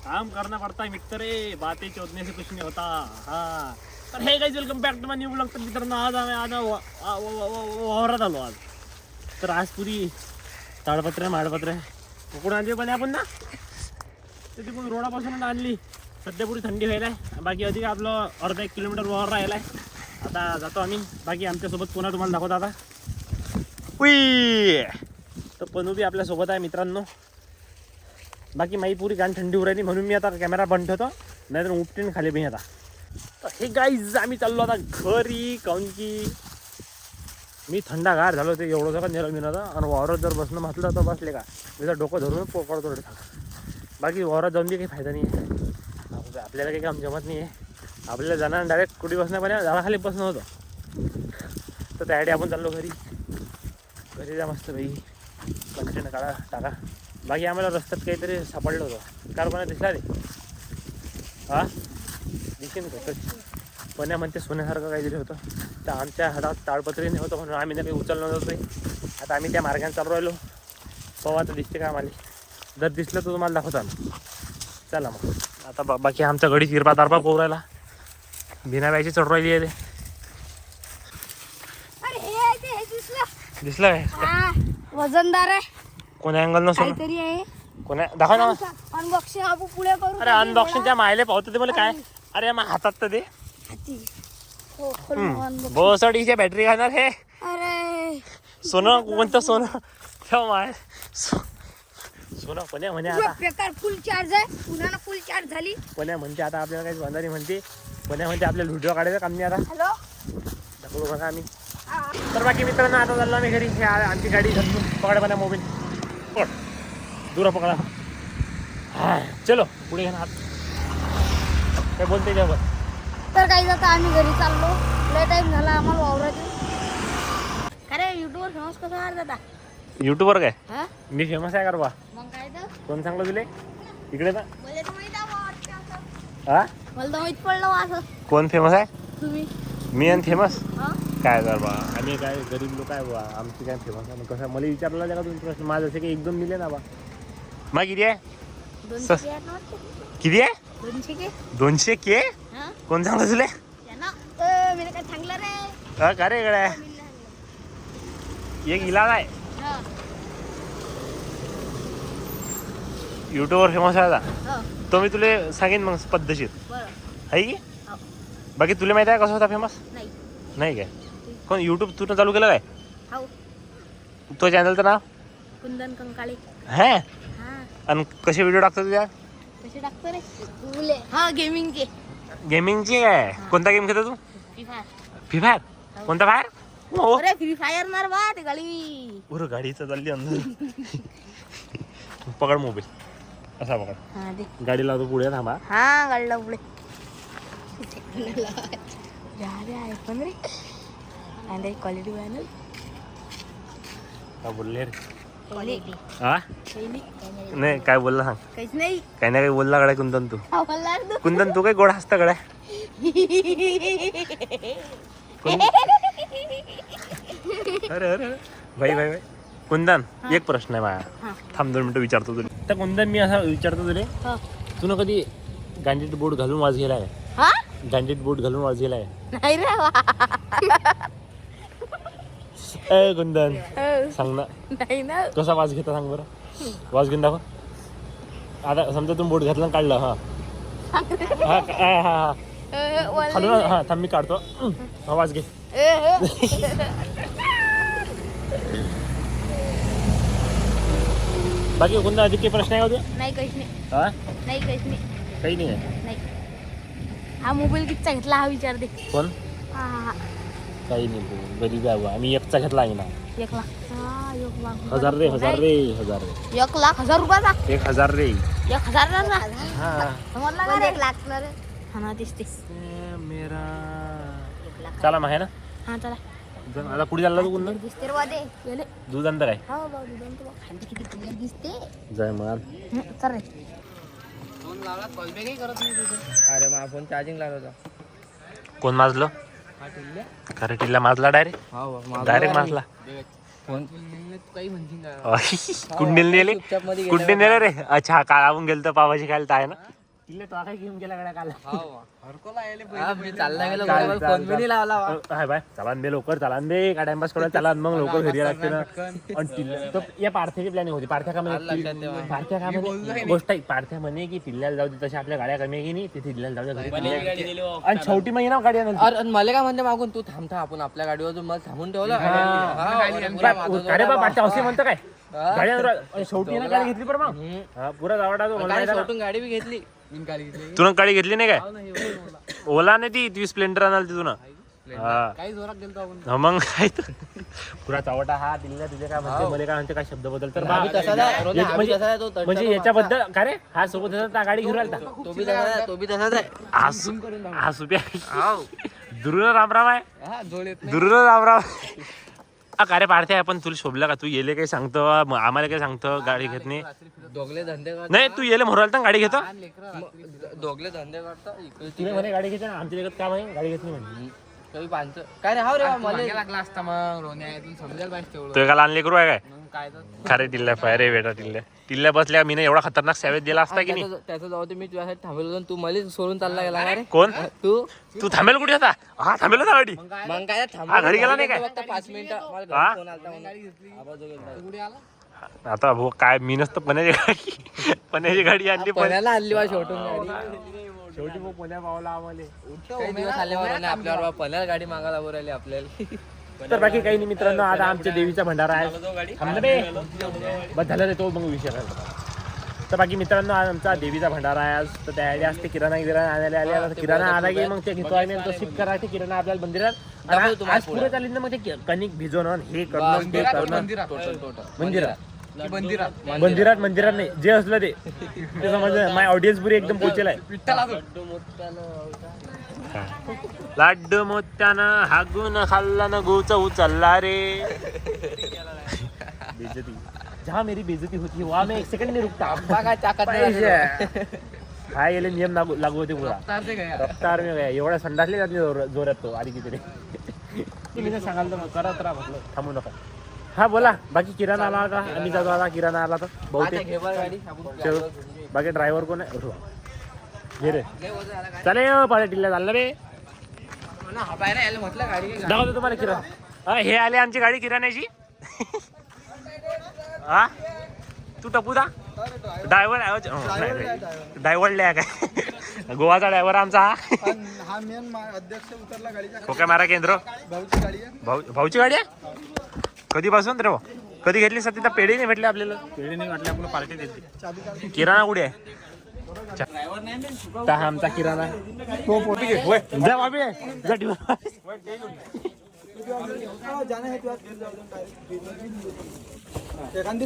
काम करना पड़ता है मित्र रे, बातें चोदने से कुछ नहीं होता. हा तर हे guys welcome back to my new blog. तर मित्रांनो आज वावरात आलो आज. तर आज पुरी ताडपत्र माडपत्र कुठून आणली पण आपण ना तर तिकडून रोडापासून आणली. सध्या पुरी थंडी व्हायला आहे. बाकी अधिक आपलं अर्धा 1 किलोमीटर वावर राहिला आहे. आता जातो आम्ही. बाकी आमच्यासोबत पुन्हा तुम्हाला दाखवतो आता. उई तर पनू बी आपल्यासोबत आहे मित्रांनो. बाकी माई पुरी गाण थंडी उरायली म्हणून मी आता कॅमेरा बंद ठेवतो, नाहीतर उपटीन खाली बी आता. तर हे गाईज आम्ही चाललो आता घरी. काऊन की मी थंडागार झालो ते एवढं सगळं नेलं मी ना. आणि वावरात जर बसणं म्हटलं तर बसले का मी तर डोकं धरून पकडतो. बाकी वावरात जाऊन बी काही फायदा नाही आहे. आपल्याला काही काम जमत नाही आहे. आपल्याला जाणार डायरेक्ट कुठे बसणं पण झाडाखाली बसणं होतं. तर त्यासाठी आपण चाललो घरी. घरी जा मस्त भाई कंटेन काढा टाका. बाकी आम्हाला रस्त्यात काहीतरी सापडलं होतं. कारखाना दिसला रे. हा दिसेन का पण्या म्हणते सोन्यासारखं काहीतरी होतं. तर आमच्या हातात ताडपत्रीने होतं म्हणून आम्ही काही उचललं नव्हतं. आता आम्ही त्या मार्गाने चालू राहिलो. पवा तर दिसते का आम्हाला. जर दिसलं तर तुम्हाला दाखवतो आम्ही. चला मग आता बाकी आमच्या गडी तिरपा तारपा पोहू राहिला. बिना व्यायची चढ राहिली आहे ते. दिसलं काय वजनदार आहे. कोण्या अँगल नसतो काहीतरी आहे. कोण्या दाखव ना. अनबॉक्सिंग आपण पुढे करू. अरे अनबॉक्सिंग त्या मायले पाहतो ते मला काय. अरे मग हातात तर दे. बोसडीच्या बॅटरी घालणार हे. अरे सोनं कोणतं सोनं ठेव माय सोनं. कोण्या म्हणे आता बेकार फुल चार्ज आहे. पुन्हा फुल चार्ज झाली. कोण्या म्हणते आता आपल्याला काही बांधारी म्हणते. कोण्या म्हणते आपल्याला व्हिडिओ काढायचं काम नाही आता. हॅलो दाखवू बघा आम्ही. तर बाकी मित्रांनो आता चाललो आम्ही घरी. हे आमची गाडी घालून पकडा मला मोबाईल पकड दूर पकडा. हा चलो पुढे घ्या ना हात. काय बोलते त्यावर. तर काही आता आम्ही घरी चाललो. लय टाइम झाला आम्हाला वावरात. अरे युट्यूबवर फेमस कसं आहे दादा. युट्यूबवर काय हा मी फेमस आहे का बा. मग काय तर कोण सांगलं तुले इकडे ना. मला तर माहित आहे. हा मला तर माहित पडलं असं. कोण फेमस आहे. तुम्ही मी आणि फेमस हा काय कर बा. आम्ही काय गरीब लोक आहे बा. आमची काय फेमस आहे. मग कसं मला विचारलं का तुम्ही प्रश्न. माझं असे काही 1-2 मिले ना बा. मग किती आहे 200 के आहेत ना. किती आहे 200 के 200 के. हा कोण सांगलं तुले. त्यांना मी काय सांगलं रे. हा का रे गड्या एक इलाज आहे. हा युट्यूबवर फेमस आहे आता. हा तो मी तुला सांगेन मग पद्धतशीर बरं. आहे की. हो. बाकी तुला माहिती आहे कसं होता फेमस. नाही नाही काय कोण युट्यूब तू चालू केलं काय. हो तो चॅनलचं नाव कुंदन कंकाळे. है. हा आणि कसे व्हिडिओ टाकतो तुझ्या. कसे टाकतो रे मुले. हा गेमिंगचे. गेमिंगची काय कोणता गेम खेळतो तू. Free fire. Free fire. कोणता फायर. हो अरे फ्री फायर मार बा ते गाडी. बरं गाडीचं चालली अंदर. पकड मोबाईल असा पकड. हा दे. गाडी लावतो पुढे थांबा. हा गाडीला पुढे. आहे पण रे आणि क्वालिटी पॅनल. काय बोलले रे. क्वालिटी हा नाही काय बोलला सांग. काहीच नाही. काही ना काही बोलला गड्या कुंदन तू. बोलला तू. कुंदन तू काय गोड हसता गड्या. अरे अरे भाई भाई भाई कुंदन एक प्रश्न आहे माझा. थांब 2 मिनिटं विचारतो तुला. तर कुंदन मी असा विचारतो तुले. तू ना कधी गांडीत बोट घालून वाज गेला आहे. हा गांडीत बोट घालून वाज गेला आहे. नाही रे. ए कुंदन सांग ना नाही ना. कसा वाज घेता सांग बरं. वाज घेऊन दाखव. आता समजा तू बोट घातलं काढलं. हा हा हा हा खालून हा थांब मी काढतो. आवाज घे. बाकी कोणता अधिक काही प्रश्न आहे का तुझ्या. नाही काहीच नाही. हा नाही काहीच नाही. काही नाही आहे. नाही. हा मोबाईल कितीचा घेतला हा विचार दे. कोण हा हा काही नाही तू गरीब आहे बुवा. आम्ही 1चा घेतला आहे ना. 1 लाख. हा 1 लाख. हजार रे हजार रे हजार रे 1 लाख 1000 रुपयाचा. 1000 रे 1000 ना. हा समजला का रे. 1 लाख ना रे. हा ना तेच ते. मेरा चला मग आहे ना. हा चला. आता पुढे चालला तू कुंदन. दिसते रे वादे. गेले. दूध अंतर आहे. हा बाबा दूध तो खाली किती क्लिअर दिसते. जय माल. चल रे. फोन लावला कॉल बॅकही करत नाही तुझं. अरे मग फोन चार्जिंग लावला होता. कोण माजलं. खरे टिल्ला माजला डायरेक्ट. हो डायरेक्ट माजला. फोन काही म्हणशील का? कुंडील नेले चुपचाप मध्ये कुंडील नेले रे. अच्छा काल आपण गेलो पावाची खायला तर आहे ना. तिला तो काय घेऊन गेला गड्या काल. मी चालला गेलो फोन बी नाही लावला वा. हाय बाय चला बे लवकर चला बे काय टाइमपास करायला चला मग लवकर घरी यायला लागते ना. आणि तिला तर या पार्थ्याची प्लॅनिंग होती. पार्थ्या का म्हणे पार्थ्या का म्हणे गोष्ट आहे. पार्थ्या म्हणे की पिल्ल्याला जाऊ दे तशा आपल्या गाड्या कमी आहे की नाही तिथे पिल्ल्याला जाऊ दे घरी. आणि शेवटी मग ना गाडी आणली. अरे मला काय म्हणते मागून तू थांबता आपण आपल्या गाडीवर मला थांबून ठेवलं. अरे बा पार्थ्या असे म्हणतं काय गाडी शेवटी ना गाडी घेतली बरं मग पुरा आवडा तो मला शेवटून गाडी बी घेतली. तुला गाडी घेतली नाही काय. ओला नाही ती स्प्लेंडर आणाल ती तुला. काही जोरात गेलो आपण. मग काय तर पुरा चावटा हा दिल्ल्या तुझे काय म्हणते मला काय म्हणते काय शब्द बदल तर म्हणजे याच्याबद्दल का रे हा सोबत गाडी घेऊन आलता तो बी तसाच आहे. हा सुप्या दुरून रामराम आहे. जोड येत दुरून रामराम. का रे पार्थ्या आपण तुला शोभला का. तू येले काही सांगतो आम्हाला काय सांगतो गाडी घेत नाही. दोघले धंदे नाही तू येले म्हणून राहिला गाडी घेतो. दोघले धंदे करता तिने म्हणे गाडी घेते ना आमच्या जगात काय म्हणे गाडी घेत नाही म्हणे. काय रे हा रे मला लागला असता मग रोन्या समजायला पाहिजे तेवढं. तो का लहान लेकरू आहे काय. काय खरे टिल्ल्या पाय रे बेटा टिल्ल्या बसल्या मी एवढा खतरनाक सॅवेज दिला असता की नाही. त्याचं जाऊ दे मी तुझ्यासाठी थांबलो तू मला सोडून चालला गेला का रे. कोण तू थांबेल कुठे होता. हा थांबेल होता गाडी. मग काय हा घरी गेला नाही काय. फक्त 5 मिनिटं हा? फोन आलता म्हणून. आता भाऊ काय मी नसतं पण्याची गाडी आणली पण पुण्याला आणली बा शेवटून गाडी. शेवटी मग पुण्या पावला आम्हाला. काही दिवस आले बरं आपल्यावर पुण्याला गाडी मागायला बरं आली आपल्याला. तर बाकी काही नाही मित्रांनो आता आमच्या देवीचा भंडारा आहे. थांब बे बस झालं रे तो मग विषय झाला. तर बाकी मित्रांनो आज आमचा देवीचा भंडारा आहे आज. तर त्या आज ते किराणा आणायला आले. किराणा आला की मग ते घेतो आम्ही तो शिफ्ट करायचे किराणा आपल्याला मंदिरात. आज पुढे चालेल ना मग ते कणिक भिजवणं हे करणं ते करणं मंदिरात नाही जे असलं ते समजलं. माझी ऑडियन्स पुरी एकदम पोहोचेल आहे. लाड्डू मोत्यानं हागून खाल्ला न गोच उचलला रे. बेइज्जती जहाँ मेरी बेइज्जती होती है वहाँ मैं एक सेकंड नहीं रुकता. काय ताकद हा येले नियम लागू होते पुरा रफ्तार में गया. एवढा संडासले जाते जोरात तो आधी किती मी सांगाल तर करत राहा म्हटलं थांबू नका. हा बोला बाकी किराणा आला का. आम्ही जातो आता किराणा आला तर बहुतेक. बाकी ड्रायव्हर कोण आहे घे रे चालेल पाड्या टिल्ल्या चाललं रे. म्हटलं गाडी दाखवतो तुम्हाला किराणा. हे आले आमची गाडी किराण्याची. हा तू टपू दा ड्रायव्हर ड्रायव्हर काय गोवाचा ड्रायव्हर आमचा हा मेन अध्यक्ष उतरला गाडीचा. खोक्या मारा केंद्र भाऊची गाडी आहे. भाऊची गाडी आहे. कधीपासून रे कधी घेतली सध्या तर पेढी नाही भेटली आपल्याला. पेढी नाही वाटली आपल्याला पार्टी देते. किराणा कुठे आहे. हा आमचा किराणा तो पोटी घे जा बाबी जा ठेव.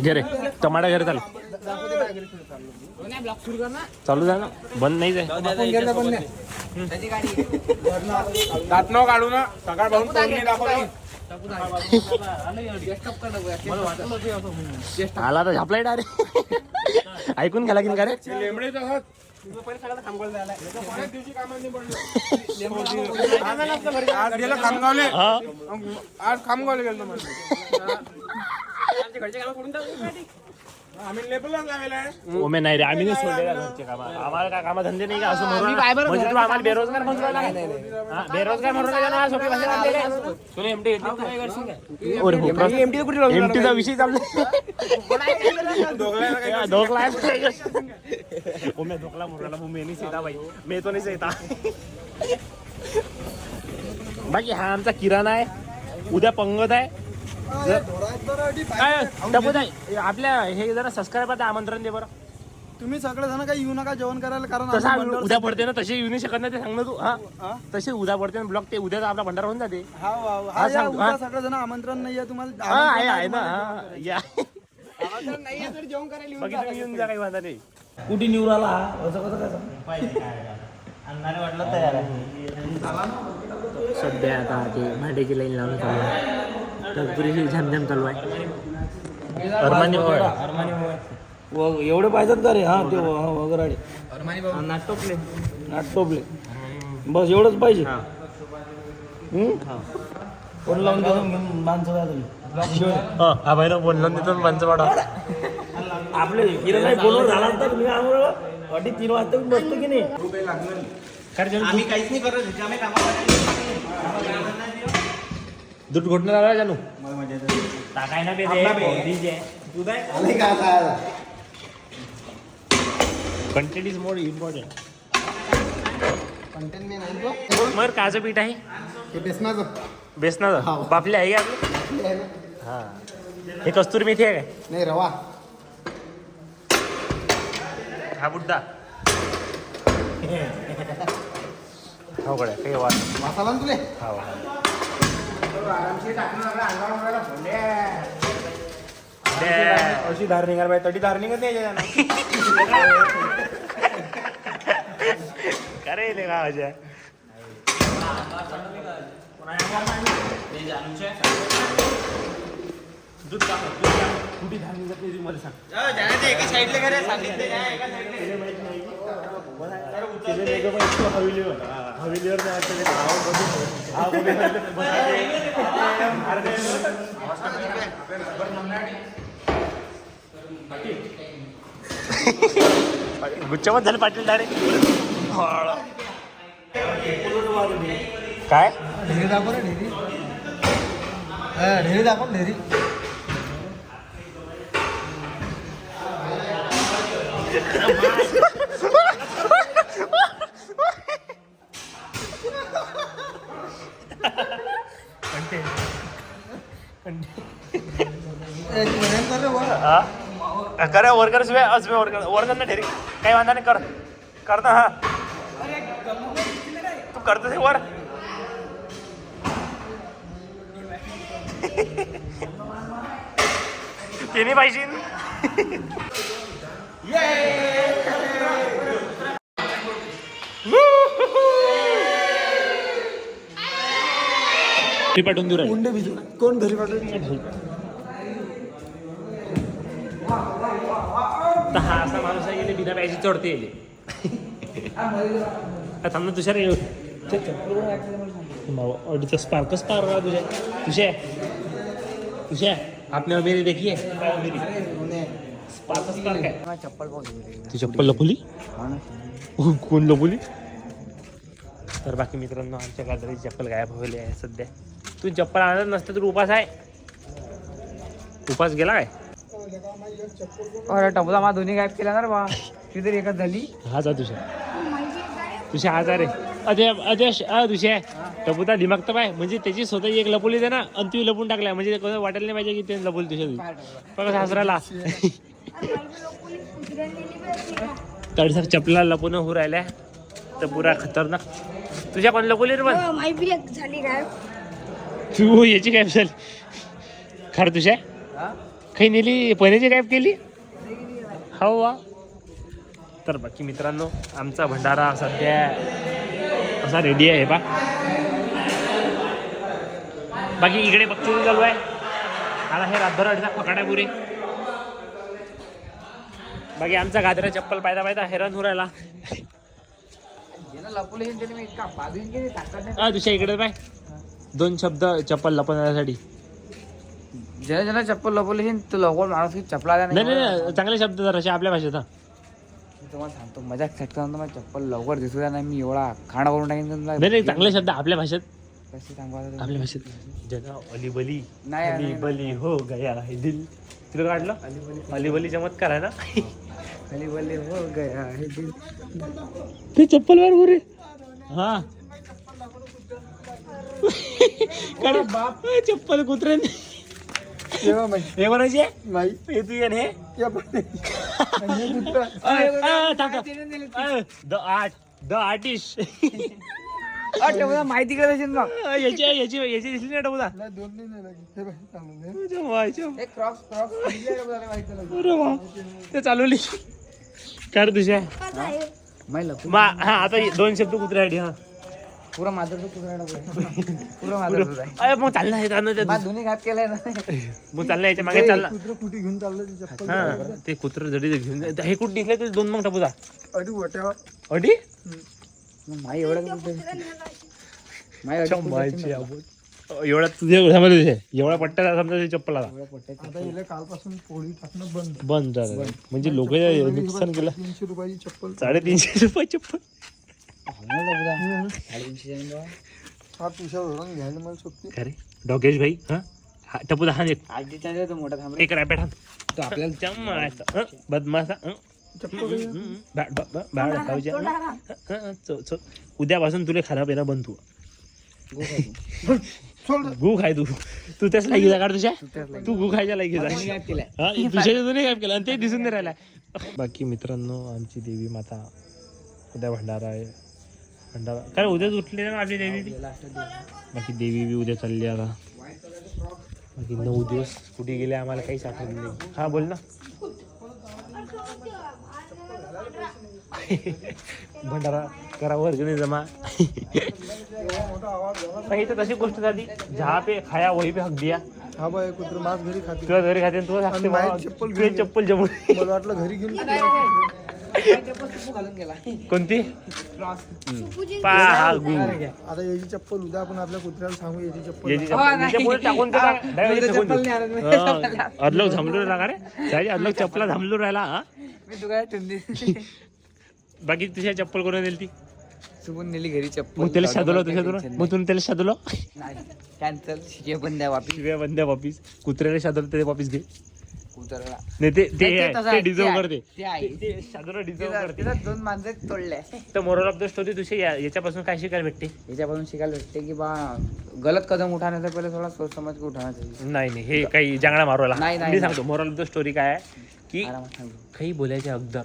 घे रे टमाटा घे रे चालू चालू जा ना बंद नाही जाय. काढू ना सकाळ भाऊन कोणी दाखवली. आला तर झापलाय डायरेक्ट. ऐकून घ्याला की का रे. लेंबडे तसंच आज गेला खामगावले. आज खामगावले गेलो आम्ही लेबलच लावलाय. ओमे नाही रे आम्ही नाही सोडलेला घरचे काम. आम्हाला काय कामा धंदे नाही का असं म्हणून म्हणजे तू आम्हाला बेरोजगार म्हणून राहिला का? बेरोजगार म्हणून राहिला ना सोपी भाषा आणलेली आहे. तुला एमटी एमटीचा विषय चालू धोकला ओमे धोकला म्हणून राहिला. मी नाही सीता भाई मी तो नाही सीता. बाकी हा आमचा किराणा आहे. उद्या पंगत आहे. आपल्या हे जरा सबस्क्रायबर आमंत्रण दे बरं. तुम्ही सगळे जण काही येऊ नका जेवण करायला कारण तसा उद्या पडते ना तसे येऊ नाही शकत ना ते सांग ना तू. हा तसे उद्या पडते ना ब्लॉग ते उद्या आपला भंडारा होऊन जाते. सगळे जण आमंत्रण नाहीये तुम्हाला. हा आहे ना या आमंत्रण नाहीये तर जेवण करायला बाकी तुम्ही येऊन जा काही वादा नाही. कुठे निवडाला असं कसं काय अंधारे वाटलं तयार आहे. सध्या आता ते भांड्याची लाईन लावणं चालू आहे. तर पुरेशी झमझम चालू आहे. एवढे पाहिजेत का रे. हा ते वगैरे नाटोपले बस एवढंच पाहिजे. फोन लावून घेऊन माणसं जा तुम्ही. हा भाई ना फोन लावून देतो माणसं वाढा. आपले किरण फोनवर झाला तर मी आम्हाला 2:30 वाजता बसतो की नाही. आम्ही काहीच नाही करत आम्ही दूध घोटणं झाला जानू टाकाय ना कंटेंट इज मोर इम्पॉर्टंट. मग काचं पीठ आहे बेसनाचं बापले आहे का आपले. हा हे कस्तुरी मेथी आहे काय. नाही रवा हा बुड्डा हो गड्या काही वाट मसाला तुले हा अशी धार निघाल पाहिजे तडी धार निघत नाही. करे का अजय दूध कुठे धार निघत नाही मला सांग. एका साईडला करे सांगितले हवेलीवर गुच्चामत झालं पाटील डायरेक्ट. काय ढेरी दाखव रे ढेरी ढेरी दाखव ढेरी. करा वर्कर वर्कर ना ढेरी काही वांधा नाही कर करता. हा तू करतोस वर केली पाहिजे. पाठवून देऊ कोण घरी पाठवून. तर हा असा माणूस आहे गेले बिना प्यायची चढते येले. थांब ना तुषार अडीचा स्पार्कच पार तुझ्या तुझ्या आपने मेरी देखी है स्पार्कच पार्क आहे. ती चप्पल लपवली कोण लपवली. तर बाकी मित्रांनो आमच्या गाडीची चप्पल गायब व्हायली आहे सध्या. तू चप्पल आणत नसतं तर उपास आहे. उपास गेला काय अरे टपला मा दोन्ही गायब केला ना रे बा तिथे एकच झाली. हा जा तुझ्या हा जा रे अदे अदे तुझ्या टपुता दिमाग तर पाय म्हणजे त्याची स्वतः एक लपवली दे ना आणि ती लपून टाकलाय म्हणजे कोणाला वाटायला नाही पाहिजे की ते लपवली तुझ्या बघा सासऱ्याला. तडसर चपला लपून होऊ राहिल्या तर पुरा खतरनाक. तुझ्या कोण लपवली रे पण माहिती झाली काय तू याची गायब झाली खरं तुझ्या काही नेली पण्याची गायब केली. हो वा. तर बाकी मित्रांनो आमचा भंडारा सध्या असा रेडी आहे बा. बाकी इकडे बघतो चालू आहे. आता हे रातभर अडचा पकाडा पुरे. बाकी आमचा गाजरा चप्पल पायदा पायदा हैराण हो राहिला. तुझ्या इकडे पाय 2 शब्द चप्पल लपवण्यासाठी. ज्याला ज्याला चप्पल लपवली तू लवकर माणूस की चपला नाही नाही चांगले शब्द जराशे आपल्या भाषेत. तुम्हाला सांगतो मजाक थटका मला चप्पल लवकर दिसू द्या नाही मी एवढा खाणा करून टाकेन तुला. नाही चांगले शब्द आपल्या भाषेत कशी सांगू आता आपल्या भाषेत. जना अली बली नाही, अली बली हो गया है दिल. तुला काढलं अली बली चमत्कार आहे ना. अली बल्ली हो गया हे दिल. ते चप्पल वर रे हा बाप चप्पल कुत्रे हे म्हणायचे हे तू ये द आर्टिस्ट माहिती करायची मग याची दिसली नाही डबा. ते चालवली कर तुझ्या हा आता 2 शब्द कुत्र्यासाठी. हा पुरा माझा पुरा माझा मग चालला दोन्ही घात केलाय ना मग चालला याच्या मागे चालला. कुठे घेऊन चाललं हा ते कुत्र जडी घेऊन हे कुठे दिसले तुझे 2 मग टाकू जा अडी वाट्यावर अडी माई एवढं एवढा तुझे समजा एवढा पट्ट्या समजा तुझी चप्पल आला आता गेल्या कालपासून पोळी टाकणं बंद. बंद झालं म्हणजे लोक नुकसान केलं. 300 रुपयाची चप्पल. 350 रुपये चप्पल. हा तुझ्या धरून घ्यायला मला सोबती. अरे डॉगेश भाई हा टपू हा एक आधीचा तो मोठा थांब एक रॅपेट हान तो आपल्याला चम्माचा बदमाशा उद्यापासून तुला खाना पिना बंद तू गु खाय तू त्याच लायकीचा काढ तुझ्या तू गु खायच्या लायकीचा तुझ्या नाही काय केलं आणि ते दिसून नाही राहिला. बाकी मित्रांनो आमची देवी माता उद्या भंडारा आहे. भंडारा काय उद्याच उठले ना आपली देवी. बाकी देवी बी उद्या चालली आता. बाकी 9 दिवस कुठे गेले आम्हाला काहीच आठवलं नाही. हा बोल ना. भंडारा करा वर्गणी जमा. तर तशी गोष्ट झाली जहा पे खाया वही पे हक दिया. हा बाय कुत्र मास घरी खाते. तुला घरी खाते तू आणि माझी चप्पल घेऊन चप्पल जमून मला वाटलं घरी घेऊन घालून गेला. कोणती पहा गु आता याची चप्पल उद्या आपण आपल्या कुत्र्याला सांगू याची चप्पल याची चप्पल याच्या पुढे टाकून अदलोक झांबलो राहिला का रे त्याची अदलोक चप्पला झांबलो राहिला. हा मी तू काय ठेवली बाकी तुझ्या चप्पल कोणा दिली ती चुकून नेली घरी चप्पल. मग त्याला शादवलं तुझ्या मग तुम्ही त्याला शादवलं नाही कॅन्सल शिके पण द्या वापस. शिव्या बंद्या वापिस कुत्र्याला शादवलं ते वापिस घे. उतरला नाही ते तसं आहे, डिझर्व ते करते. ते आहे. ते शादवलं डिझर्व करते. तिला 2 माणसं तोडले. तर मोरल ऑफ द स्टोरी तुझ्या याच्यापासून काय शिकायला भेटते. याच्यापासून शिकायला भेटते की बा गलत कदम उठाने से पहिले थोडा सोच समज के उठाना चाहिए. नाही हे काही जांगडा मारवायला. नाही, नाही, मी सांगतो मोरल ऑफ द स्टोरी काय आहे की आरामात सांगू. काही बोलायचे अगदर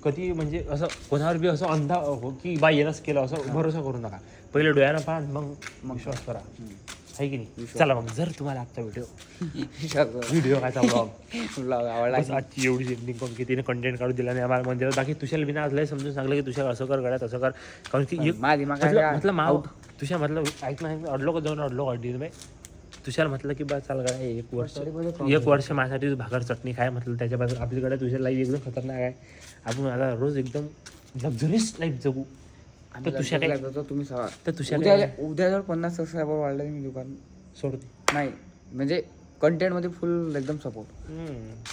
कधी म्हणजे असं कोणावर बी असं अंधा हो की बा येणंच केलं असं भरोसा करू नका. पहिले डोळ्यानं पहा मग विश्वास करा आहे की नाही. चला मग जर तुम्हाला आजचा व्हिडिओ कायचा ब्लॉग आवडला बस आजची एवढी एंडिंग करून की तिने कंटेंट काढून दिला नाही आम्हाला म्हणजे बाकी तुझ्या बिना आज लय समजून सांगलं की तुझ्या असं कर गड्यात असं कर कारण की म्हटलं माव तुझ्या म्हटलं ऐक ना अडलो जाऊन अडलो अड्डी बाई तुझ्याला म्हटलं की बा चाल गड्या 1 वर्ष माझ्यासाठी भाकर चटणी खाय म्हटलं त्याच्यापासून आपल्याकडे तुझ्या लाईफ एकदम खतरनाक आहे. आपण आता रोज एकदम लक्झरियस लाईफ जगू. तर तुझ्या काय तुम्ही तर तुझ्या उद्या जर 50 सबस्क्रायबर वाढले मी दुकान सोडते नाही म्हणजे कंटेंट मध्ये फुल एकदम सपोर्ट.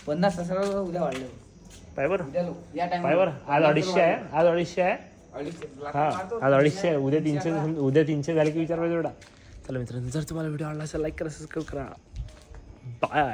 50 सबस्क्रायबर उद्या वाढले पाय बरं उद्या या टाइम पाय बरं आज 250 आहे आज 250 आहे हा आज 250 आहे उद्या 300 झाले की विचार पाहिजे एवढा. चला मित्रांनो जर तुम्हाला व्हिडिओ आवडला असेल लाईक करा सबस्क्राईब करा. बाय.